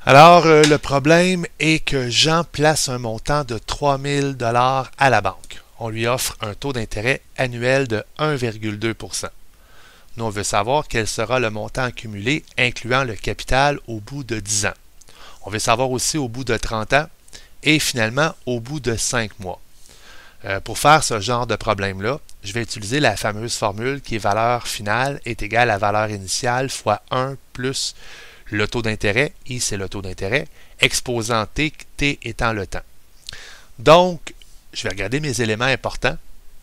Le problème est que Jean place un montant de 3 000 $ à la banque. On lui offre un taux d'intérêt annuel de 1,2 %. Nous, on veut savoir quel sera le montant accumulé, incluant le capital au bout de 10 ans. On veut savoir aussi au bout de 30 ans et finalement au bout de 5 mois. Pour faire ce genre de problème-là, je vais utiliser la fameuse formule qui est valeur finale est égale à valeur initiale fois 1 plus le taux d'intérêt, I c'est le taux d'intérêt, exposant T, T étant le temps. Donc, je vais regarder mes éléments importants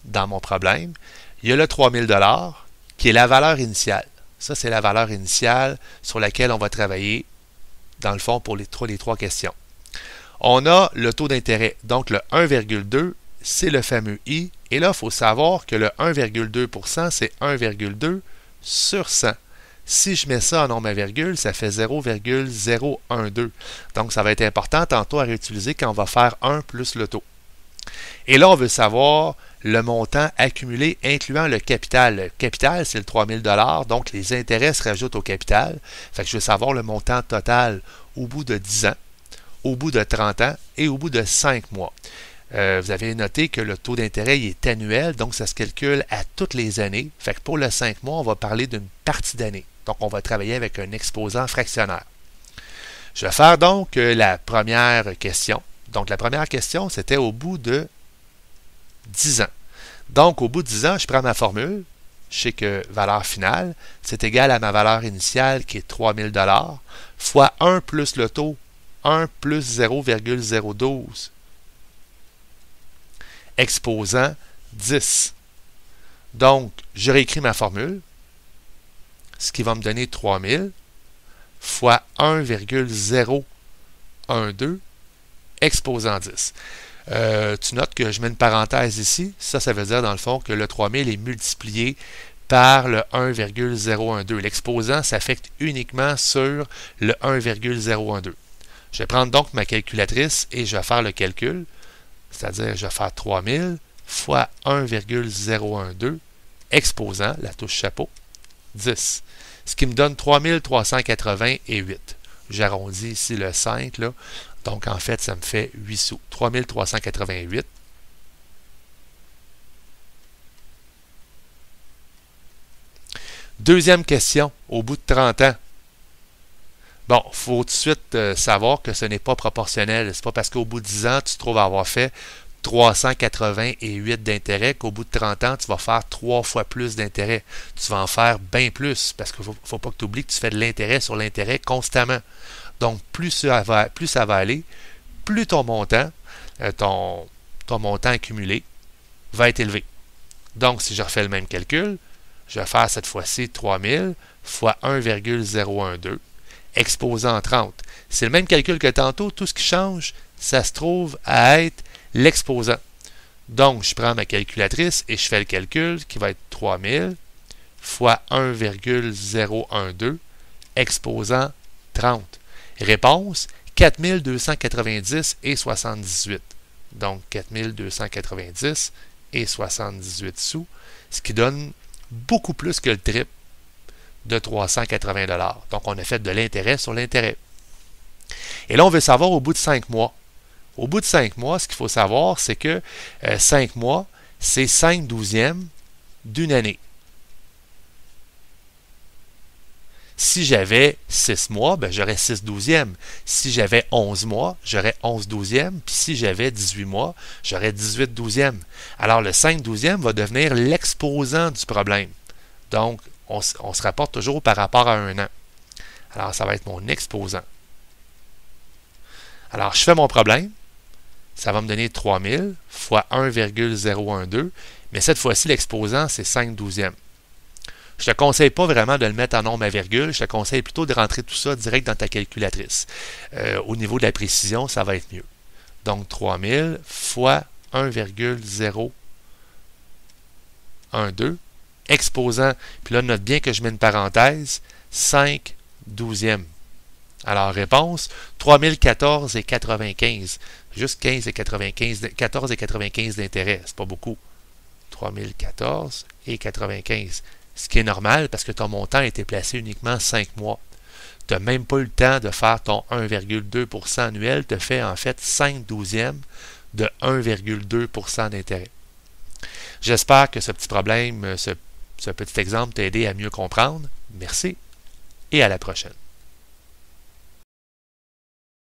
dans mon problème. Il y a le 3 000 $ qui est la valeur initiale. Ça, c'est la valeur initiale sur laquelle on va travailler, dans le fond, pour les trois questions. On a le taux d'intérêt, donc le 1,2, c'est le fameux I. Et là, il faut savoir que le 1,2 %, c'est 1,2 sur 100. Si je mets ça en nombre à virgule, ça fait 0,012. Donc, ça va être important tantôt à réutiliser quand on va faire 1 plus le taux. Et là, on veut savoir le montant accumulé incluant le capital. Le capital, c'est le 3 000 $, donc les intérêts se rajoutent au capital. Fait que je veux savoir le montant total au bout de 10 ans, au bout de 30 ans et au bout de 5 mois. Vous avez noté que le taux d'intérêt est annuel, donc ça se calcule à toutes les années. Fait que pour le 5 mois, on va parler d'une partie d'année. Donc, on va travailler avec un exposant fractionnaire. Je vais faire donc la première question. Donc, la première question, c'était au bout de 10 ans. Donc, au bout de 10 ans, je prends ma formule. Je sais que valeur finale, c'est égal à ma valeur initiale qui est 3 000 $ fois 1 plus le taux, 1 plus 0,012. Exposant 10. Donc, je réécris ma formule, ce qui va me donner 3000 fois 1,012 exposant 10. Tu notes que je mets une parenthèse ici. Ça veut dire dans le fond que le 3000 est multiplié par le 1,012. L'exposant s'affecte uniquement sur le 1,012. Je vais prendre donc ma calculatrice et je vais faire le calcul. C'est-à-dire, je vais faire 3000 fois 1,012 exposant, la touche chapeau, 10. Ce qui me donne 3388. J'arrondis ici le 5, là. Donc, en fait, ça me fait 8 sous. 3388. Deuxième question, au bout de 30 ans. Bon, il faut tout de suite savoir que ce n'est pas proportionnel. Ce n'est pas parce qu'au bout de 10 ans, tu te trouves avoir fait 388 d'intérêt qu'au bout de 30 ans, tu vas faire 3 fois plus d'intérêt. Tu vas en faire bien plus parce qu'il ne faut pas que tu oublies que tu fais de l'intérêt sur l'intérêt constamment. Donc, plus ça va aller, plus ton montant, ton montant accumulé va être élevé. Donc, si je refais le même calcul, je vais faire cette fois-ci 3000 fois 1,012 exposant 30. C'est le même calcul que tantôt. Tout ce qui change, ça se trouve à être l'exposant. Donc, je prends ma calculatrice et je fais le calcul qui va être 3000 fois 1,012 exposant 30. Réponse, 4290 et 78. Donc, 4290 et 78 sous, ce qui donne beaucoup plus que le triple de 380 $. Donc, on a fait de l'intérêt sur l'intérêt. Et là, on veut savoir au bout de 5 mois. Au bout de 5 mois, ce qu'il faut savoir, c'est que 5 mois, c'est 5 douzièmes d'une année. Si j'avais 6 mois, ben, j'aurais 6 douzièmes. Si j'avais 11 mois, j'aurais 11 douzièmes. Puis si j'avais 18 mois, j'aurais 18 douzièmes. Alors, le 5 douzièmes va devenir l'exposant du problème. Donc, on se rapporte toujours par rapport à un an. Alors, ça va être mon exposant. Alors, je fais mon problème. Ça va me donner 3000 fois 1,012. Mais cette fois-ci, l'exposant, c'est 5 douzièmes. Je ne te conseille pas vraiment de le mettre en nombre à virgule. Je te conseille plutôt de rentrer tout ça direct dans ta calculatrice. Au niveau de la précision, ça va être mieux. Donc, 3000 fois 1,012 exposant, puis là, note bien que je mets une parenthèse, 5 douzièmes. Alors, réponse, 3014 et 95. Juste 14 et 95 d'intérêt. C'est pas beaucoup. 3014 et 95. Ce qui est normal parce que ton montant a été placé uniquement 5 mois. Tu n'as même pas eu le temps de faire ton 1,2% annuel, tu fait en fait 5/12 de 1,2% d'intérêt. J'espère que ce petit problème, ce petit exemple t'a aidé à mieux comprendre. Merci et à la prochaine.